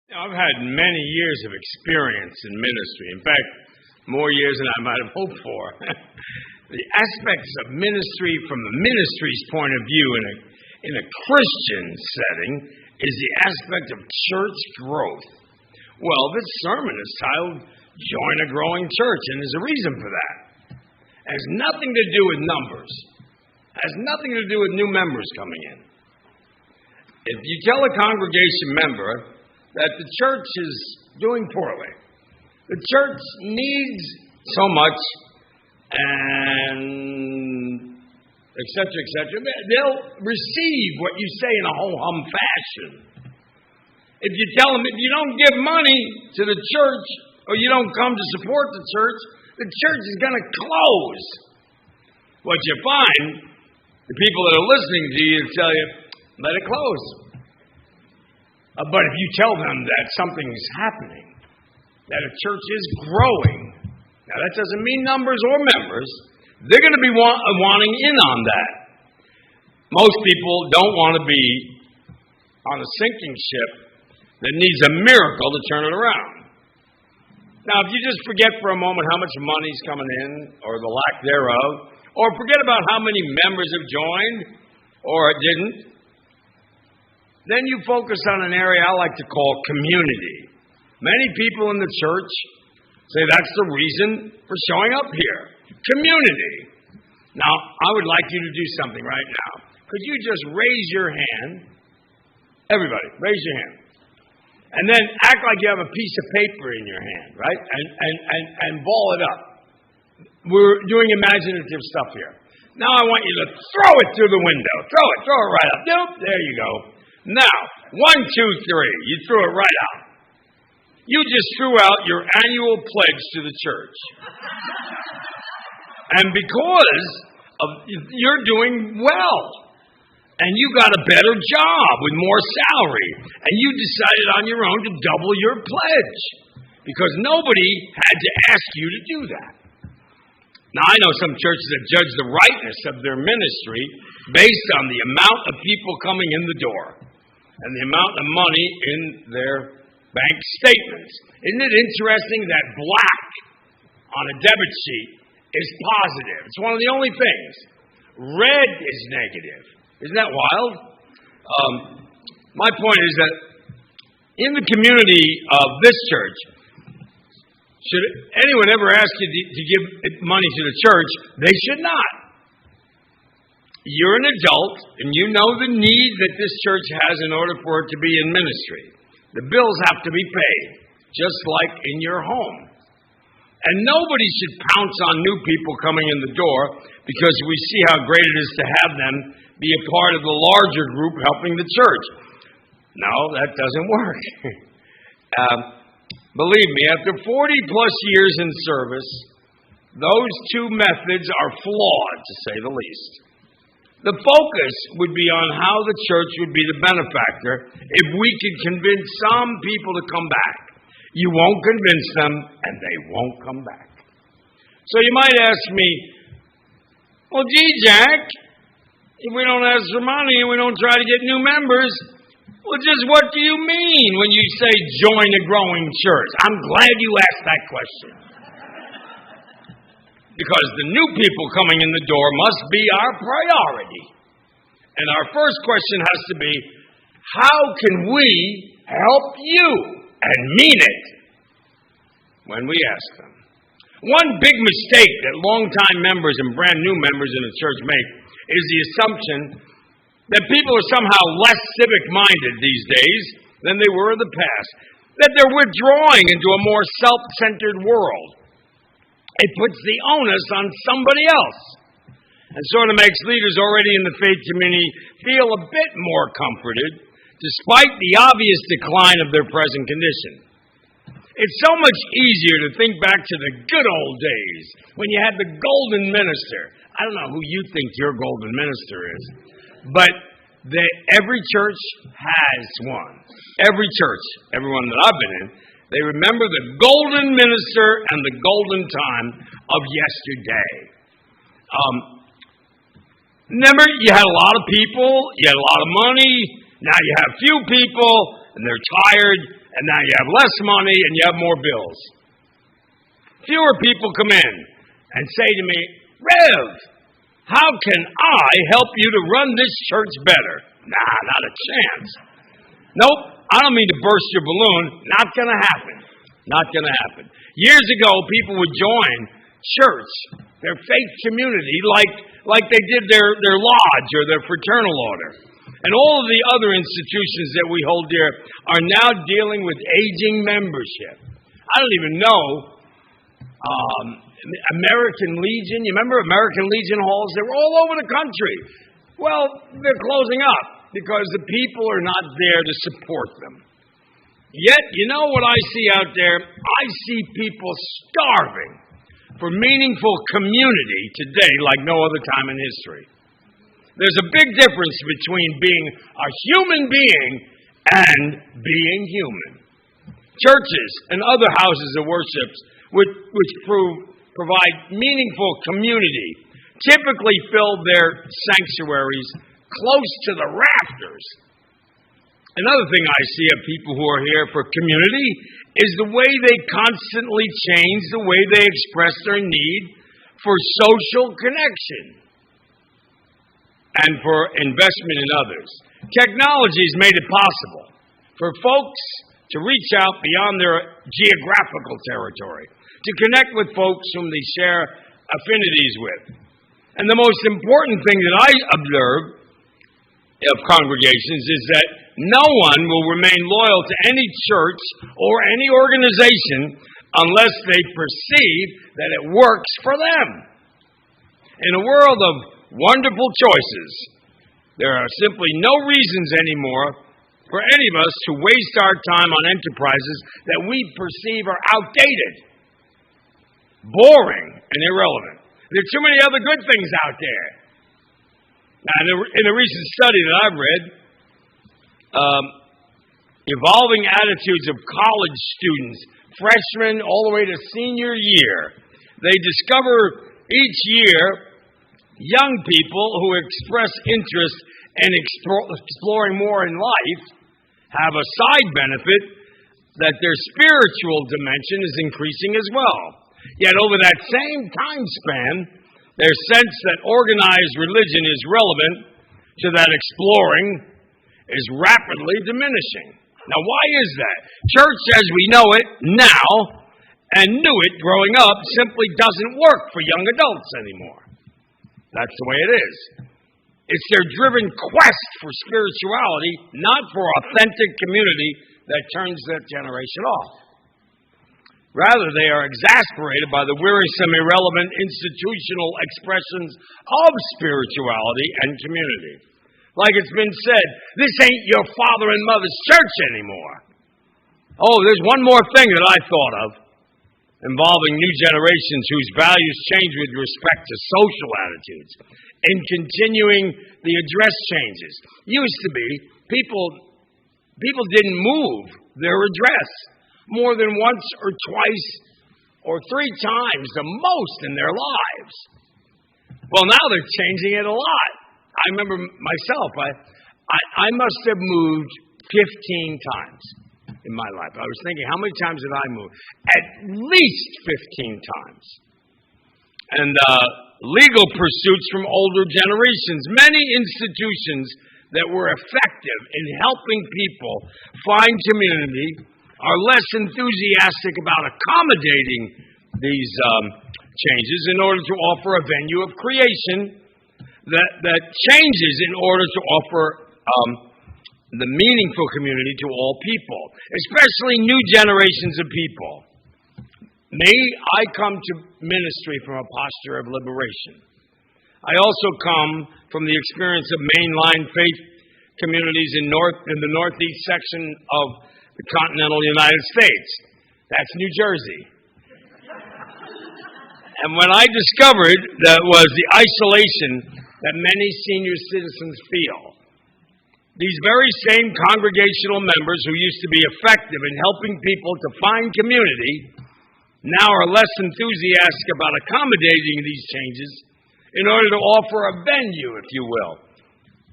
I've had many years of experience in ministry. In fact, more years than I might have hoped for. The aspects of ministry from the ministry's point of view in a Christian setting is the aspect of church growth. Well, this sermon is titled, Join a Growing Church, and there's a reason for that. It has nothing to do with numbers. It has nothing to do with new members coming in. If you tell a congregation member that the church is doing poorly, the church needs so much, and et cetera, they'll receive what you say in a ho-hum fashion. If you tell them, if you don't give money to the church, or you don't come to support the church is going to close. What you find, the people that are listening to you tell you, let it close. But if you tell them that something's happening, that a church is growing, now that doesn't mean numbers or members, they're going to be wanting in on that. Most people don't want to be on a sinking ship that needs a miracle to turn it around. Now, if you just forget for a moment how much money's coming in, or the lack thereof, or forget about how many members have joined, or didn't, then you focus on an area I like to call community. Many people in the church say that's the reason for showing up here. Community. Now, I would like you to do something right now. Could you just raise your hand? Everybody, raise your hand. And then act like you have a piece of paper in your hand, right? And ball it up. We're doing imaginative stuff here. Now I want you to throw it through the window. Throw it right up. Nope, there you go. Now, 1, 2, 3. You threw it right out. You just threw out your annual pledge to the church. And because you're doing well, and you got a better job with more salary, and you decided on your own to double your pledge, because nobody had to ask you to do that. Now, I know some churches that judge the rightness of their ministry based on the amount of people coming in the door and the amount of money in their bank statements. Isn't it interesting that black on a debit sheet is positive? It's one of the only things. Red is negative. Isn't that wild? My point is that in the community of this church, should anyone ever ask you to give money to the church, they should not. You're an adult, and you know the need that this church has in order for it to be in ministry. The bills have to be paid, just like in your home. And nobody should pounce on new people coming in the door because we see how great it is to have them be a part of the larger group helping the church. No, that doesn't work. Believe me, after 40 plus years in service, those two methods are flawed, to say the least. The focus would be on how the church would be the benefactor if we could convince some people to come back. You won't convince them, and they won't come back. So you might ask me, well, gee, Jack, if we don't ask for money and we don't try to get new members, well, just what do you mean when you say join a growing church? I'm glad you asked that question. Because the new people coming in the door must be our priority. And our first question has to be, how can we help you? And mean it when we ask them. One big mistake that longtime members and brand new members in the church make is the assumption that people are somehow less civic-minded these days than they were in the past, that they're withdrawing into a more self-centered world. It puts the onus on somebody else and sort of makes leaders already in the faith community feel a bit more comforted despite the obvious decline of their present condition. It's so much easier to think back to the good old days when you had the golden minister. I don't know who you think your golden minister is, but every church has one. Every church, everyone that I've been in, they remember the golden minister and the golden time of yesterday. Remember, you had a lot of people, you had a lot of money, now you have few people, and they're tired, And now you have less money and you have more bills. Fewer people come in and say to me, Rev, how can I help you to run this church better? Nah, not a chance. Nope, I don't mean to burst your balloon. Not going to happen. Not going to happen. Years ago, people would join church, their faith community, like they did their lodge or their fraternal order. And all of the other institutions that we hold dear are now dealing with aging membership. I don't even know American Legion. You remember American Legion halls? They were all over the country. Well, they're closing up because the people are not there to support them. Yet, you know what I see out there? I see people starving for meaningful community today like no other time in history. There's a big difference between being a human being and being human. Churches and other houses of worship which provide meaningful community typically fill their sanctuaries close to the rafters. Another thing I see of people who are here for community is the way they constantly change the way they express their need for social connection and for investment in others. Technology has made it possible for folks to reach out beyond their geographical territory, to connect with folks whom they share affinities with. And the most important thing that I observe of congregations is that no one will remain loyal to any church or any organization unless they perceive that it works for them. In a world of wonderful choices, there are simply no reasons anymore for any of us to waste our time on enterprises that we perceive are outdated, boring, and irrelevant. There are too many other good things out there. Now, in a recent study that I've read, evolving attitudes of college students, freshmen all the way to senior year, they discover each year young people who express interest in exploring more in life have a side benefit that their spiritual dimension is increasing as well. Yet over that same time span, their sense that organized religion is relevant to that exploring is rapidly diminishing. Now, why is that? Church as we know it now and knew it growing up simply doesn't work for young adults anymore. That's the way it is. It's their driven quest for spirituality, not for authentic community, that turns that generation off. Rather, they are exasperated by the wearisome, irrelevant institutional expressions of spirituality and community. Like it's been said, this ain't your father and mother's church anymore. Oh, there's one more thing that I thought of involving new generations whose values change with respect to social attitudes and continuing the address changes. Used to be, people didn't move their address more than once or twice or three times the most in their lives. Well, now they're changing it a lot. I remember myself, I must have moved 15 times in my life. I was thinking, how many times did I move? At least 15 times. And legal pursuits from older generations. Many institutions that were effective in helping people find community are less enthusiastic about accommodating these changes in order to offer a venue of creation that changes in order to offer the meaningful community to all people, especially new generations of people. Me, I come to ministry from a posture of liberation. I also come from the experience of mainline faith communities in the northeast section of the continental United States. That's New Jersey. And when I discovered that was the isolation that many senior citizens feel, these very same congregational members who used to be effective in helping people to find community now are less enthusiastic about accommodating these changes in order to offer a venue, if you will,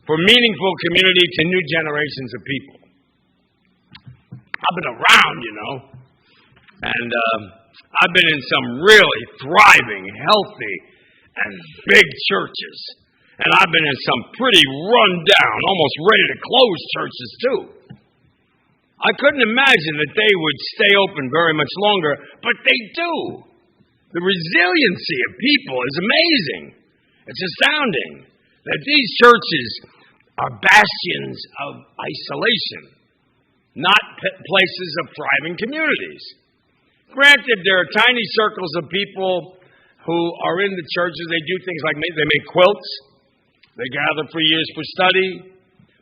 for meaningful community to new generations of people. I've been around, and I've been in some really thriving, healthy, and big churches. And I've been in some pretty run-down, almost ready to close churches, too. I couldn't imagine that they would stay open very much longer, but they do. The resiliency of people is amazing. It's astounding that these churches are bastions of isolation, not places of thriving communities. Granted, there are tiny circles of people who are in the churches. They do things like they make quilts. They gather for years for study.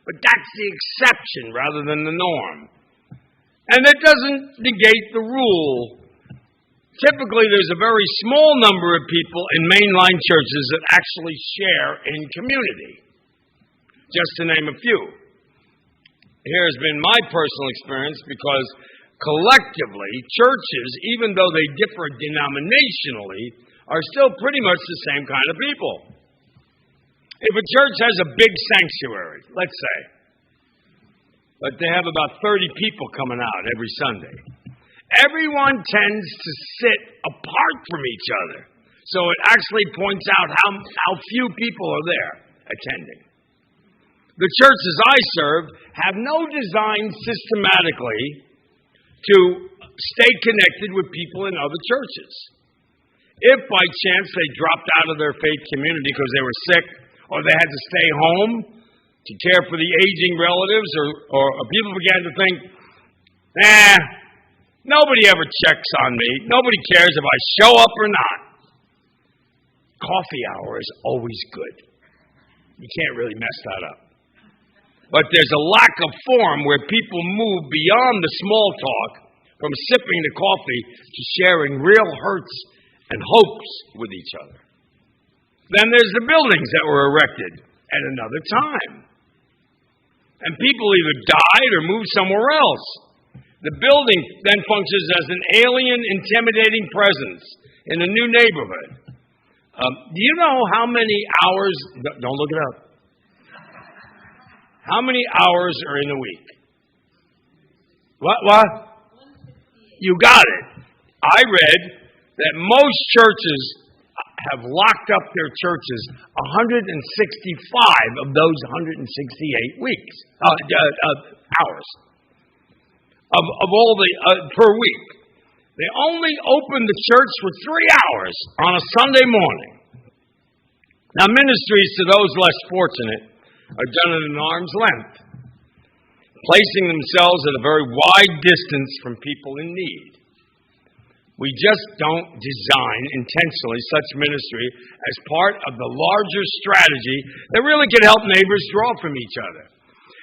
But that's the exception rather than the norm. And that doesn't negate the rule. Typically, there's a very small number of people in mainline churches that actually share in community. Just to name a few. Here has been my personal experience because collectively, churches, even though they differ denominationally, are still pretty much the same kind of people. If a church has a big sanctuary, let's say, but they have about 30 people coming out every Sunday, everyone tends to sit apart from each other. So it actually points out how few people are there attending. The churches I serve have no design systematically to stay connected with people in other churches. If by chance they dropped out of their faith community because they were sick or they had to stay home to care for the aging relatives or people began to think, nobody ever checks on me. Nobody cares if I show up or not. Coffee hour is always good. You can't really mess that up. But there's a lack of form where people move beyond the small talk from sipping the coffee to sharing real hurts and hopes with each other. Then there's the buildings that were erected at another time. And people either died or moved somewhere else. The building then functions as an alien, intimidating presence in a new neighborhood. Do you know how many hours, don't look it up, how many hours are in a week? What? You got it. I read that most churches have locked up their churches 165 of those 168 weeks, hours of all the per week. They only open the church for 3 hours on a Sunday morning. Now, ministries to those less fortunate are done at an arm's length, placing themselves at a very wide distance from people in need. We just don't design intentionally such ministry as part of the larger strategy that really can help neighbors draw from each other.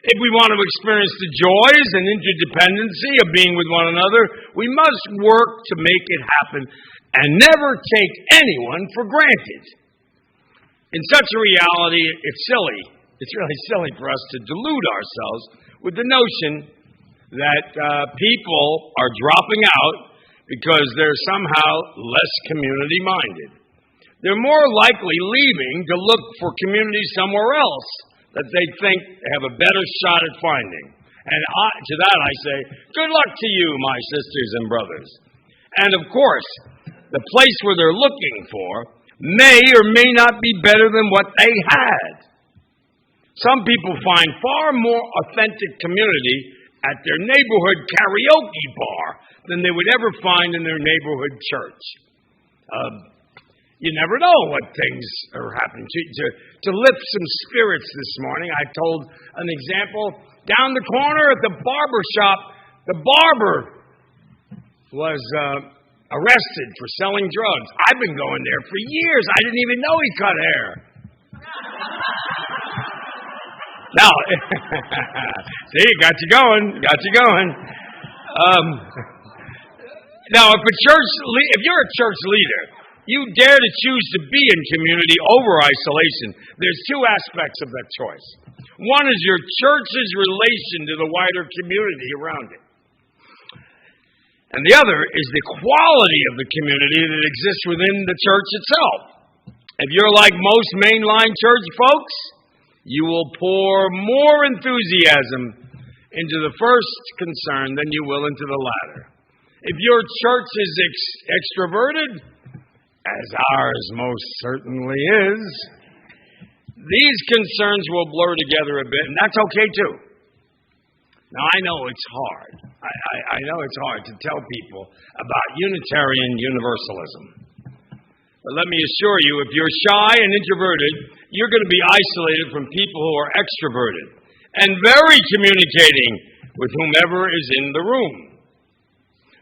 If we want to experience the joys and interdependency of being with one another, we must work to make it happen and never take anyone for granted. In such a reality, it's silly. It's really silly for us to delude ourselves with the notion that people are dropping out because they're somehow less community-minded. They're more likely leaving to look for community somewhere else that they think they have a better shot at finding. And to that I say, good luck to you, my sisters and brothers. And of course, the place where they're looking for may or may not be better than what they had. Some people find far more authentic community at their neighborhood karaoke bar than they would ever find in their neighborhood church. You never know what things are happening. To lift some spirits this morning, I told an example. Down the corner at the barber shop, the barber was arrested for selling drugs. I've been going there for years. I didn't even know he cut hair. Now, see, got you going. Now, if you're a church leader, you dare to choose to be in community over isolation. There's two aspects of that choice. One is your church's relation to the wider community around it. And the other is the quality of the community that exists within the church itself. If you're like most mainline church folks, you will pour more enthusiasm into the first concern than you will into the latter. If your church is extroverted, as ours most certainly is, these concerns will blur together a bit, and that's okay too. Now, I know it's hard. I know it's hard to tell people about Unitarian Universalism. But let me assure you, if you're shy and introverted, you're going to be isolated from people who are extroverted and very communicating with whomever is in the room.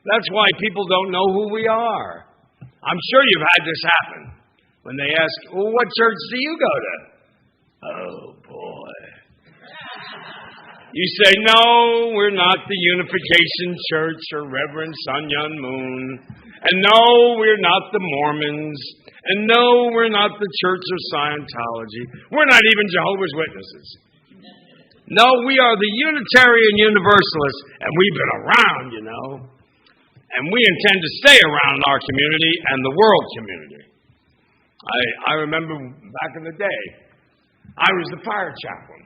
That's why people don't know who we are. I'm sure you've had this happen when they ask, well, what church do you go to? Oh, boy. You say, no, we're not the Unification Church or Reverend Sun Yun Moon. And no, we're not the Mormons. And no, we're not the Church of Scientology. We're not even Jehovah's Witnesses. No, we are the Unitarian Universalists, and we've been around, you know. And we intend to stay around our community and the world community. I remember back in the day, I was the fire chaplain.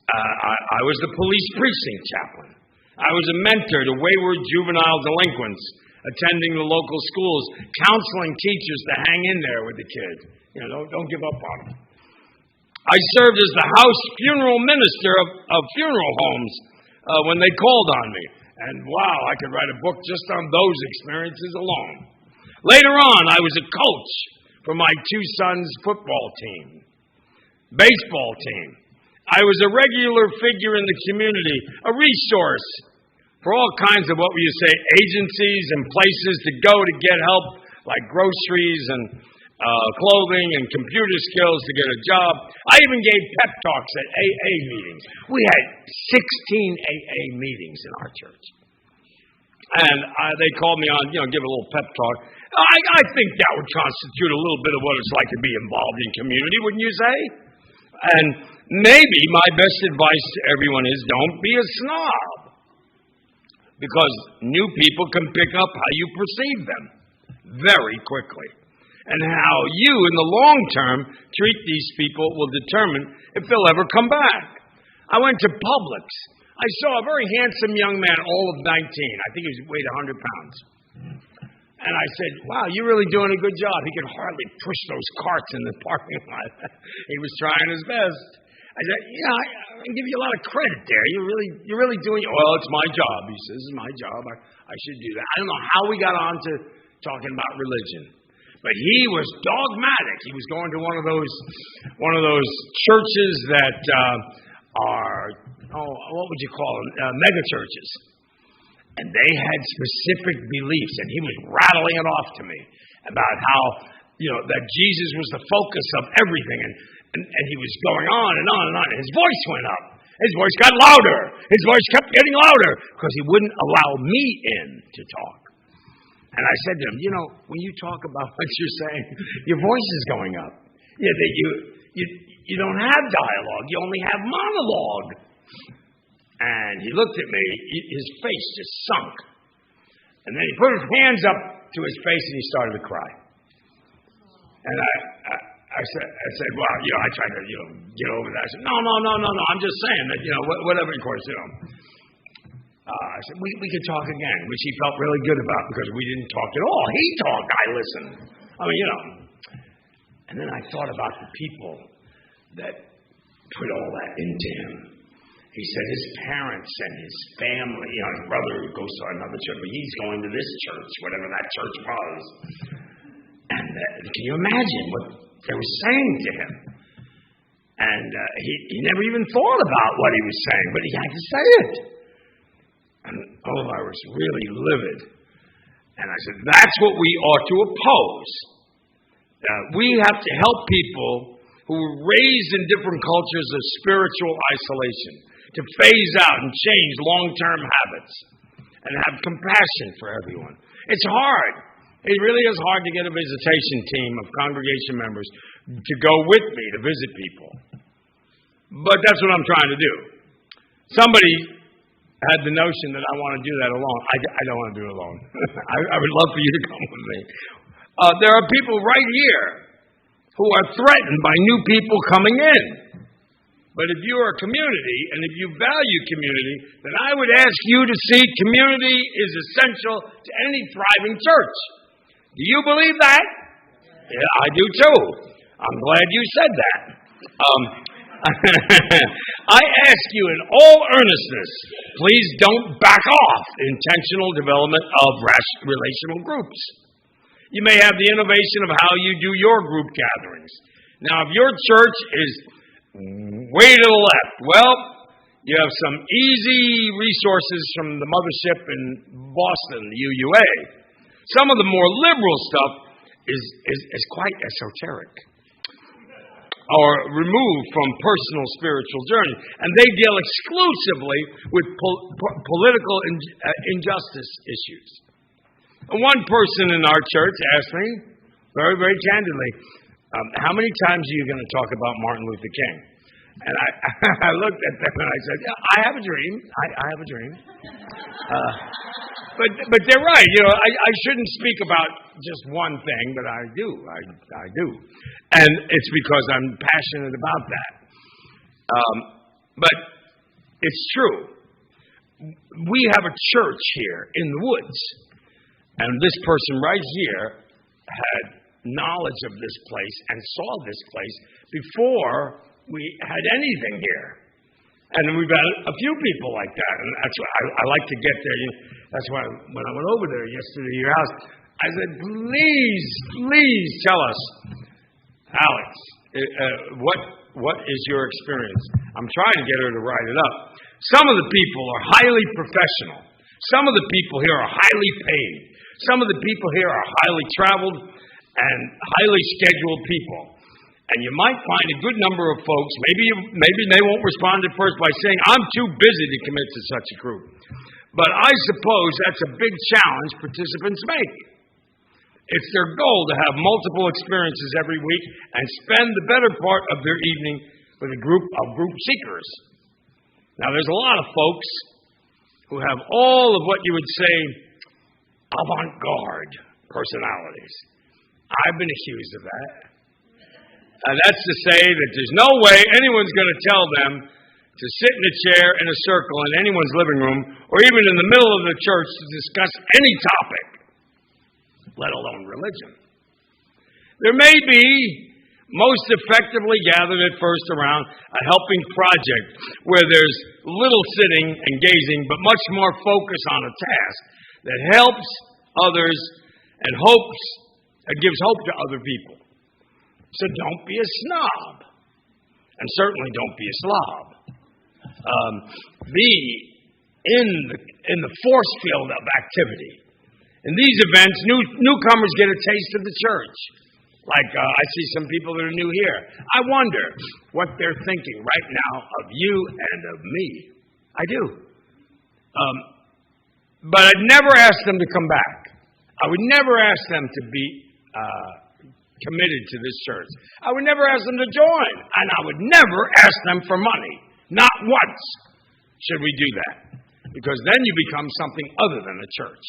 I was the police precinct chaplain. I was a mentor to wayward juvenile delinquents attending the local schools, counseling teachers to hang in there with the kids. You know, don't give up on them. I served as the house funeral minister of funeral homes when they called on me. And wow, I could write a book just on those experiences alone. Later on, I was a coach for my two sons' football team, baseball team. I was a regular figure in the community, a resource for all kinds of, what will you say, agencies and places to go to get help, like groceries and clothing and computer skills to get a job. I even gave pep talks at AA meetings. We had 16 AA meetings in our church. And they called me on, give a little pep talk. I think that would constitute a little bit of what it's like to be involved in community, wouldn't you say? And maybe my best advice to everyone is don't be a snob. Because new people can pick up how you perceive them very quickly. And how you, in the long term, treat these people will determine if they'll ever come back. I went to Publix. I saw a very handsome young man, all of 19. I think he weighed 100 pounds. And I said, wow, you're really doing a good job. He could hardly push those carts in the parking lot. He was trying his best. I said, I give you a lot of credit there. You're really doing it. Well, it's my job. He says, this is my job. I should do that. I don't know how we got on to talking about religion. But he was dogmatic. He was going to one of those churches that are, what would you call them? Mega churches. And they had specific beliefs, and he was rattling it off to me about how, that Jesus was the focus of everything, and he was going on and on and on. His voice went up. His voice got louder. His voice kept getting louder because he wouldn't allow me in to talk. And I said to him, when you talk about what you're saying, your voice is going up. You don't have dialogue. You only have monologue. And he looked at me. His face just sunk. And then he put his hands up to his face and he started to cry. And I said, well, I tried to, get over that. I said, no. I'm just saying that, whatever, of course, I said, we could talk again, which he felt really good about because we didn't talk at all. He talked, I listened. And then I thought about the people that put all that into him. He said his parents and his family, his brother who goes to another church, but he's going to this church, whatever that church was. And can you imagine what they were saying to him? And he never even thought about what he was saying, but he had to say it. And I was really livid. And I said, that's what we ought to oppose. We have to help people who were raised in different cultures of spiritual isolation to phase out and change long-term habits and have compassion for everyone. It's hard. It really is hard to get a visitation team of congregation members to go with me to visit people. But that's what I'm trying to do. Somebody had the notion that I want to do that alone. I don't want to do it alone. I would love for you to come with me. There are people right here who are threatened by new people coming in. But if you're a community, and if you value community, then I would ask you to see community is essential to any thriving church. Do you believe that? Yeah, I do too. I'm glad you said that. I ask you in all earnestness, please don't back off intentional development of relational groups. You may have the innovation of how you do your group gatherings. Now, if your church is way to the left, well, you have some easy resources from the mothership in Boston, the UUA. Some of the more liberal stuff is quite esoteric or removed from personal spiritual journey. And they deal exclusively with political injustice issues. And one person in our church asked me, very, very candidly, how many times are you going to talk about Martin Luther King? And I looked at them and I said, yeah, I have a dream. I have a dream. But they're right. You know, I shouldn't speak about just one thing, but I do. I do. And it's because I'm passionate about that. But it's true. We have a church here in the woods. And this person right here had knowledge of this place and saw this place before we had anything here. And we've got a few people like that. And that's why I like to get there. That's why when I went over there yesterday to your house, I said, please tell us, Alex, what is your experience? I'm trying to get her to write it up. Some of the people are highly professional. Some of the people here are highly paid. Some of the people here are highly traveled and highly scheduled people. And you might find a good number of folks, maybe they won't respond at first by saying, I'm too busy to commit to such a group. But I suppose that's a big challenge participants make. It's their goal to have multiple experiences every week and spend the better part of their evening with a group of group seekers. Now, there's a lot of folks who have all of what you would say avant-garde personalities. I've been accused of that. That's to say that there's no way anyone's going to tell them to sit in a chair in a circle in anyone's living room or even in the middle of the church to discuss any topic, let alone religion. There may be most effectively gathered at first around a helping project where there's little sitting and gazing, but much more focus on a task that helps others and gives hope to other people. So don't be a snob, and certainly don't be a slob. Be in the force field of activity. In these events, newcomers get a taste of the church. Like I see some people that are new here. I wonder what they're thinking right now of you and of me. I do. But I'd never ask them to come back. I would never ask them to be committed to this church. I would never ask them to join. And I would never ask them for money. Not once should we do that. Because then you become something other than a church.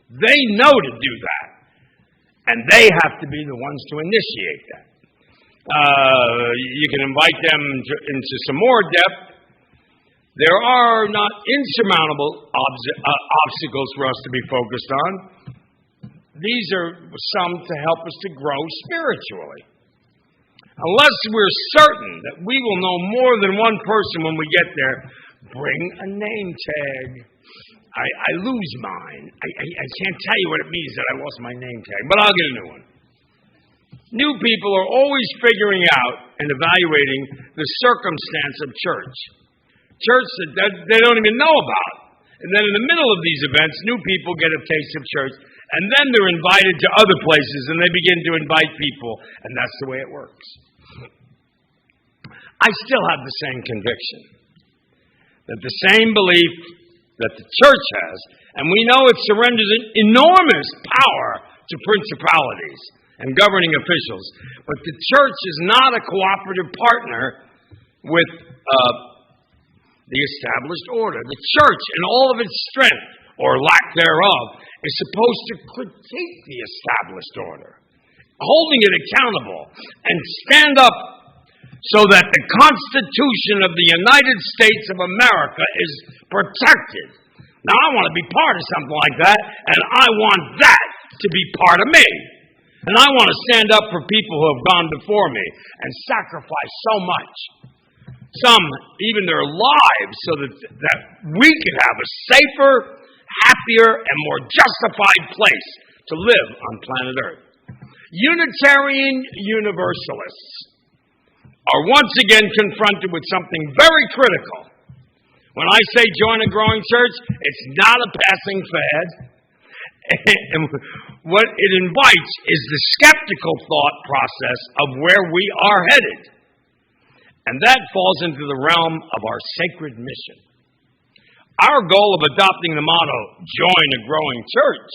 They know to do that. And they have to be the ones to initiate that. You can invite them into some more depth. There are not insurmountable obstacles for us to be focused on. These are some to help us to grow spiritually. Unless we're certain that we will know more than one person when we get there, bring a name tag. I lose mine. I can't tell you what it means that I lost my name tag, but I'll get a new one. New people are always figuring out and evaluating the circumstance of church. Church that they don't even know about. And then in the middle of these events, new people get a taste of church, and then they're invited to other places, and they begin to invite people, and that's the way it works. I still have the same conviction that the same belief that the church has, and we know it surrenders enormous power to principalities and governing officials, but the church is not a cooperative partner with the established order. The church, in all of its strength, or lack thereof, is supposed to critique the established order, holding it accountable, and stand up so that the Constitution of the United States of America is protected. Now, I want to be part of something like that, and I want that to be part of me. And I want to stand up for people who have gone before me and sacrifice so much. Some, even their lives, so that we could have a safer, happier, and more justified place to live on planet Earth. Unitarian Universalists are once again confronted with something very critical. When I say join a growing church, it's not a passing fad. And what it invites is the skeptical thought process of where we are headed. And that falls into the realm of our sacred mission. Our goal of adopting the motto, join a growing church,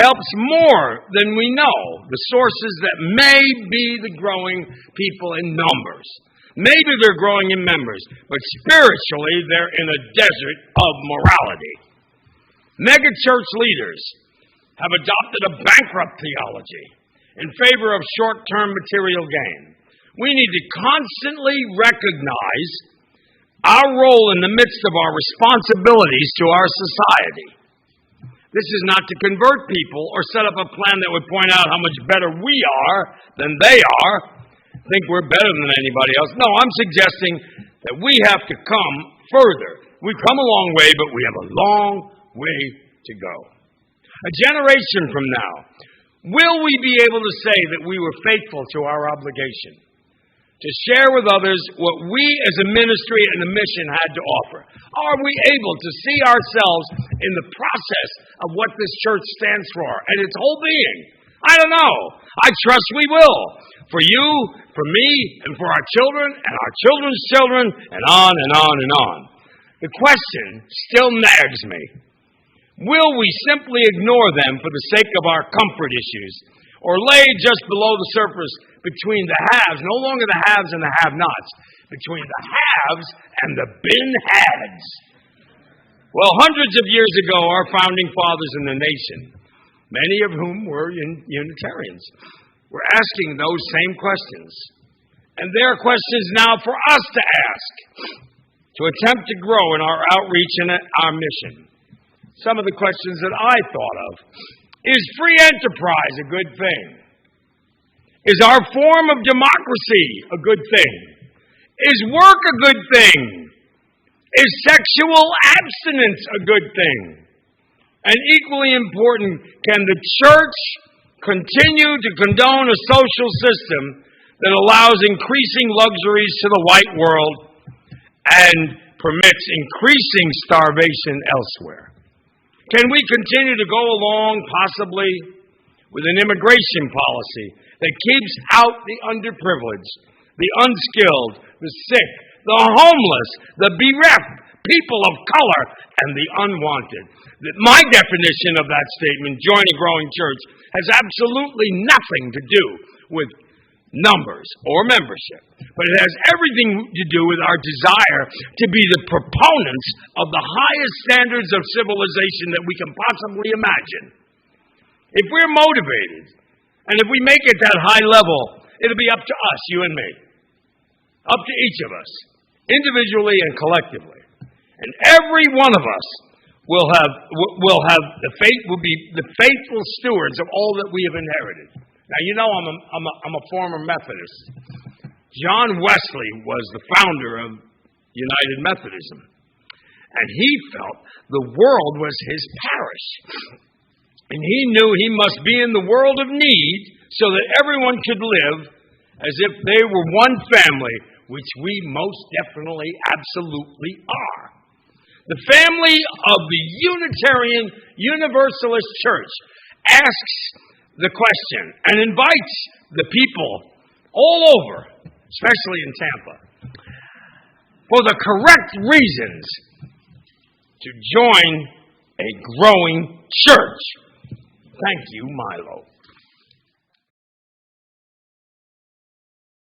helps more than we know the sources that may be the growing people in numbers. Maybe they're growing in members, but spiritually they're in a desert of morality. Megachurch leaders have adopted a bankrupt theology in favor of short-term material gain. We need to constantly recognize our role in the midst of our responsibilities to our society. This is not to convert people or set up a plan that would point out how much better we are than they are, think we're better than anybody else. No, I'm suggesting that we have to come further. We've come a long way, but we have a long way to go. A generation from now, will we be able to say that we were faithful to our obligation to share with others what we as a ministry and a mission had to offer? Are we able to see ourselves in the process of what this church stands for and its whole being? I don't know. I trust we will. For you, for me, and for our children, and our children's children, and on and on and on. The question still nags me. Will we simply ignore them for the sake of our comfort issues, or lay just below the surface between the haves, no longer the haves and the have-nots, between the haves and the been-hads? Well, hundreds of years ago, our founding fathers in the nation, many of whom were Unitarians, were asking those same questions. And there are questions now for us to ask, to attempt to grow in our outreach and our mission. Some of the questions that I thought of. Is free enterprise a good thing? Is our form of democracy a good thing? Is work a good thing? Is sexual abstinence a good thing? And equally important, can the church continue to condone a social system that allows increasing luxuries to the white world and permits increasing starvation elsewhere? Can we continue to go along, possibly, with an immigration policy that keeps out the underprivileged, the unskilled, the sick, the homeless, the bereft, people of color, and the unwanted? My definition of that statement, join a growing church, has absolutely nothing to do with numbers or membership, but it has everything to do with our desire to be the proponents of the highest standards of civilization that we can possibly imagine. If we're motivated, and if we make it that high level, it'll be up to us, you and me, up to each of us, individually and collectively. And every one of us will be the faithful stewards of all that we have inherited. Now, you know I'm a former Methodist. John Wesley was the founder of United Methodism. And he felt the world was his parish. And he knew he must be in the world of need so that everyone could live as if they were one family, which we most definitely, absolutely are. The family of the Unitarian Universalist Church asks the question and invites the people all over, especially in Tampa, for the correct reasons to join a growing church. Thank you, Milo.